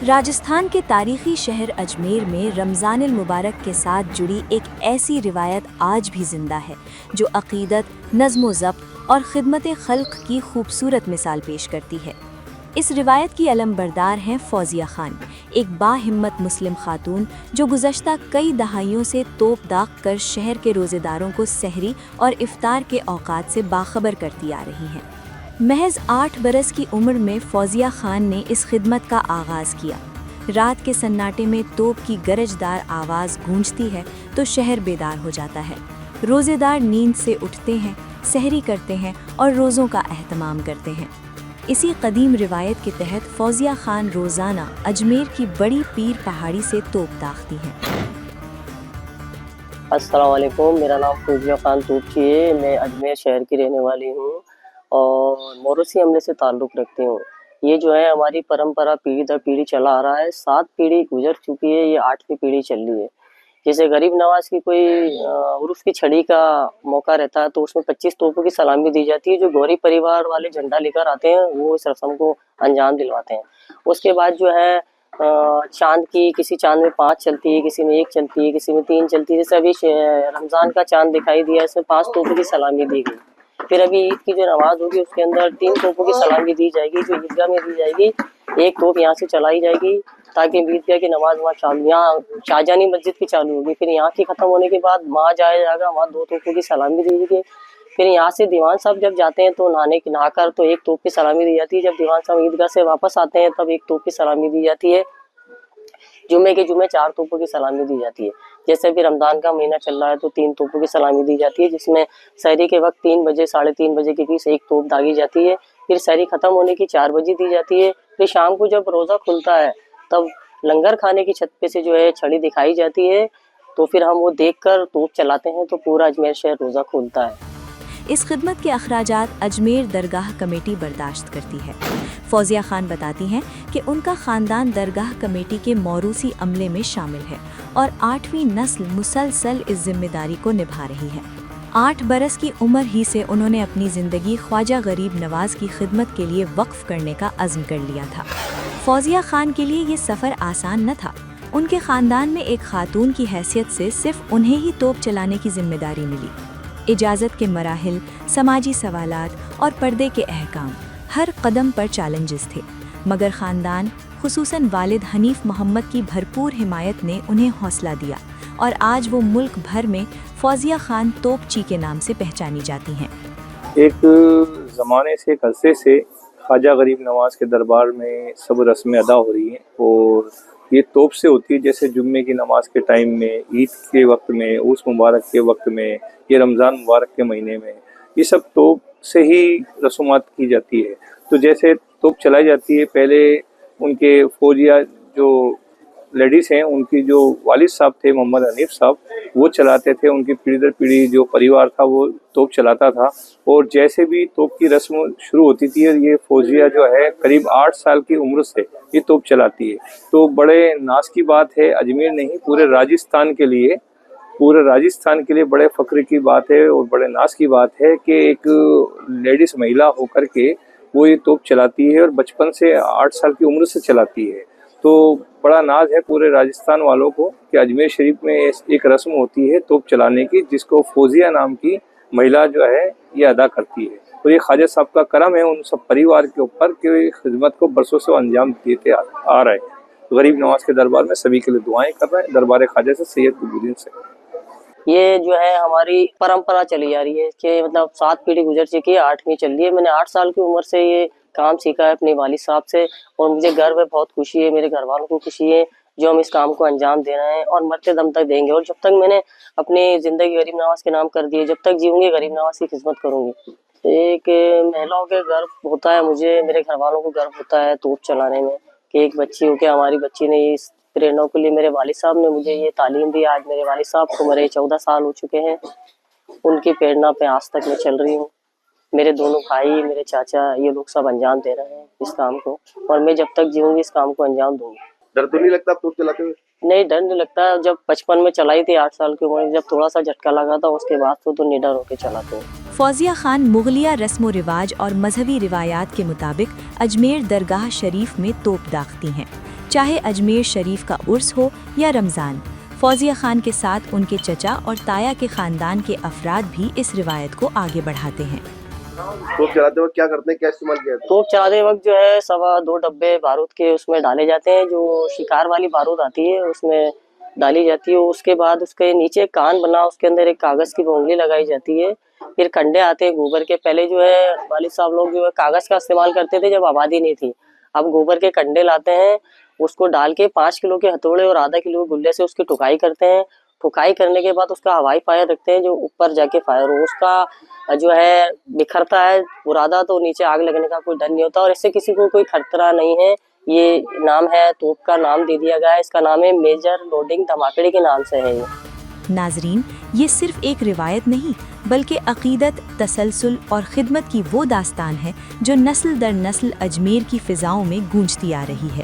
राजस्थान के तारीखी शहर अजमेर में रमज़ानुल मुबारक के साथ जुड़ी एक ऐसी रिवायत आज भी जिंदा है जो अक़ीदत, नज़्म-ओ-ज़ब्त और खिदमत खल्क़ की खूबसूरत मिसाल पेश करती है। इस रिवायत की अलमबरदार हैं फौजिया खान, एक बाहिम्मत मुस्लिम खातून जो गुज़श्ता कई दहाइयों से तोप दाग कर शहर के रोज़ेदारों को सहरी और इफ्तार के औकात से बाखबर करती आ रही हैं। महज 8 बरस की उम्र में फौजिया खान ने इस खिदमत का आगाज़ किया। रात के सन्नाटे में तोप की गरजदार आवाज़ गूंजती है तो शहर बेदार हो जाता है। रोज़ेदार नींद से उठते हैं, सहरी करते हैं और रोज़ों का एहतमाम करते हैं। इसी कदीम रिवायत के तहत फौजिया खान रोज़ाना अजमेर की बड़ी पीर पहाड़ी से तोप दागती हैं। अस्सलाम वालेकुम, मेरा नाम फौजिया खान तोपची है। मैं अजमेर शहर की रहने वाली हूँ और मोरूसी हमले से ताल्लुक़ रखती हूँ। ये जो है हमारी परंपरा पीढ़ी दर पीढ़ी चला आ रहा है। 7 पीढ़ी गुजर चुकी है, ये 8वीं पीढ़ी चल रही है। जैसे गरीब नवाज की कोई उर्फ़ की छड़ी का मौका रहता है तो उसमें 25 तोपों की सलामी दी जाती है। जो गौरी परिवार वाले झंडा लेकर आते हैं वो इस रस्म को अंजाम दिलवाते हैं। उसके बाद जो है चाँद की, किसी चाँद में 5 चलती है, किसी में 1 चलती है, किसी में 3 चलती है। जैसे अभी रमज़ान का चाँद दिखाई दिया, इसमें 5 तोपों की सलामी दी गई। फिर अभी ईद की जो नमाज होगी उसके अंदर 3 तोपों की सलामी दी जाएगी, जो ईदगाह में दी जाएगी। 1 तोप यहाँ से चलाई जाएगी ताकि ईदगाह की नमाज वहाँ चालू, यहाँ शाहजहानी मस्जिद की चालू होगी। फिर यहाँ की ख़त्म होने के बाद वहाँ जाया जाएगा, वहाँ 2 तोपों की सलामी दी जाएगी। फिर यहाँ से दीवान साहब जब जाते हैं तो नहाकर तो 1 तोप की सलामी दी जाती है। जब दीवान साहब ईदगाह से वापस आते हैं तब 1 तोप की सलामी दी जाती है। जुम्मे के जुम्मे 4 तोपों की सलामी दी जाती है। जैसे अभी रमज़ान का महीना चल रहा है तो 3 तोपों की सलामी दी जाती है, जिसमें सहरी के वक्त 3 बजे, साढ़े 3 बजे के बीच 1 तोप दागी जाती है। फिर सहरी ख़त्म होने की 4 बजे दी जाती है। फिर शाम को जब रोज़ा खुलता है तब लंगर खाने की छत पे से जो है छड़ी दिखाई जाती है, तो फिर हम वो देखकर तोप चलाते हैं तो पूरा अजमेर शहर रोज़ा खोलता है। इस खिदमत के अखराजात अजमेर दरगाह कमेटी बर्दाश्त करती है। फौजिया खान बताती हैं कि उनका ख़ानदान दरगाह कमेटी के मौरूसी अमले में शामिल है और 8वीं नस्ल मुसलसल इस जिम्मेदारी को निभा रही है। 8 बरस की उम्र ही से उन्होंने अपनी ज़िंदगी ख्वाजा गरीब नवाज की खिदमत के लिए वक्फ करने का अज़्म कर लिया था। फौजिया खान के लिए ये सफ़र आसान न था। उनके ख़ानदान में एक खातून की हैसियत से सिर्फ उन्हें ही तोप चलाने की जिम्मेदारी मिली। इजाज़त के मराहिल, समाजी सवालात और पर्दे के अहकाम, हर कदम पर चैलेंजेस थे, मगर ख़ानदान खुसूसन वालिद हनीफ मोहम्मद की भरपूर हिमायत ने उन्हें हौसला दिया और आज वो मुल्क भर में फौजिया खान तोपची के नाम से पहचानी जाती हैं। एक ज़माने से, एक अरसे से ख्वाजा गरीब नवाज के दरबार में सब रस्में अदा हो रही हैं और ये तोप से होती है। जैसे जुम्मे की नमाज के टाइम में, ईद के वक्त में, उस मुबारक के वक्त में, ये रमज़ान मुबारक के महीने में, ये सब तोप से ही रसूमात की जाती है। तो जैसे तोप चलाई जाती है, पहले उनके फौजिया जो लेडीज़ हैं, उनकी जो वालिद साहब थे मोहम्मद हनीफ साहब, वो चलाते थे। उनकी पीढ़ी दर पीढ़ी जो परिवार था वो तोप चलाता था और जैसे भी तोप की रस्म शुरू होती थी, ये फौजिया जो है करीब 8 साल की उम्र से ये तोप चलाती है। तो बड़े नाज की बात है, अजमेर नहीं पूरे राजस्थान के लिए, बड़े फ़ख्र की बात है और बड़े नाज की बात है कि एक लेडीज़ महिला होकर के वो ये तोप चलाती है और बचपन से 8 साल की उम्र से चलाती है। तो बड़ा नाज है पूरे राजस्थान वालों को कि अजमेर शरीफ में एक रस्म होती है तोप चलाने की, जिसको फौजिया नाम की महिला जो है ये अदा करती है। तो ये ख्वाजा साहब का करम है उन सब परिवार के ऊपर कि खिदमत को बरसों से अंजाम देते आ रहे हैं। गरीब नवाज के दरबार में सभी के लिए दुआएं कर रहे हैं, दरबार ख्वाजा से, सैयद कुतुबुद्दीन से। ये जो है हमारी परंपरा चली जा रही है कि मतलब 7 पीढ़ी गुजर चुकी है, 8वीं चल रही है। मैंने 8 साल की उम्र से ये काम सीखा है अपने वालिद साहब से और मुझे गर्व है, बहुत खुशी है, मेरे घर वालों को खुशी है जो हम इस काम को अंजाम दे रहे हैं और मरते दम तक देंगे। और जब तक मैंने अपनी ज़िंदगी गरीब नवाज के नाम कर दी है, जब तक जीऊँगी गरीब नवाज की खिदमत करूँगी। एक महिलाओं के गर्व होता है, मुझे, मेरे घर वालों को गर्व होता है तोप चलाने में कि एक बच्ची हो के हमारी बच्ची ने इस प्रेरणा के लिए, मेरे वालिद साहब ने मुझे ये तालीम दी। आज मेरे वालिद साहब को मेरे 14 साल हो चुके हैं, उनकी प्रेरणा पे आज तक मैं चल रही हूँ। मेरे दोनों भाई, मेरे चाचा, ये लोग सब अंजाम दे रहे हैं इस काम को और मैं जब तक जीऊँगी इस काम को अंजाम दूँगी। डर तो नहीं लगता तोप चलाते हुए? नहीं, डर नहीं लगता। जब बचपन में चलाई थी 8 साल की उम्र में, जब थोड़ा सा झटका लगा था उसके बाद तो निडर होकर चलाते हैं। फौजिया खान मुगलिया रस्म व रिवाज और मजहबी रिवायात के मुताबिक अजमेर दरगाह शरीफ में तोप दागती हैं। चाहे अजमेर शरीफ का उर्स हो या रमज़ान। फौजिया खान के साथ उनके चचा और ताया के ख़ानदान के अफराद भी इस रिवायत को आगे बढ़ाते हैं। तोप चलाते वक्त क्या करते हैं, क्या इस्तेमाल किया जाता तोप चलाते वक्त जो है 2.25 डब्बे बारूद के उसमें डाले जाते हैं, जो शिकार वाली बारूद आती है उसमें डाली जाती है। उसके बाद उसके नीचे कान बना, उसके अंदर एक कागज की बोंगली लगाई जाती है। फिर कंडे आते हैं गोबर के। पहले जो है वालिद साहब लोग जो है कागज का इस्तेमाल करते थे जब आबादी नहीं थी। अब गोबर के कंडे लाते हैं, उसको डाल के 5 किलो के हथौड़े और आधा किलो के गुल्ले से उसकी ठुकाई करते हैं। ठुकाई करने के बाद उसका हवाई फायर रखते हैं जो ऊपर जाके फायर हो, उसका जो है बिखरता है बुरादा, तो नीचे आग लगने का कोई डर नहीं होता और इससे किसी को कोई खतरा नहीं है। ये नाम है, तोप का नाम दे दिया गया है। इसका नाम है मेजर लोडिंग धमाकड़े के नाम से है ये। नाजरीन, ये सिर्फ एक रिवायत नहीं बल्कि अकीदत, तसलसल और खिदमत की वो दास्तान है जो नस्ल दर नस्ल अजमेर की फ़िज़ाओं में गूंजती आ रही है।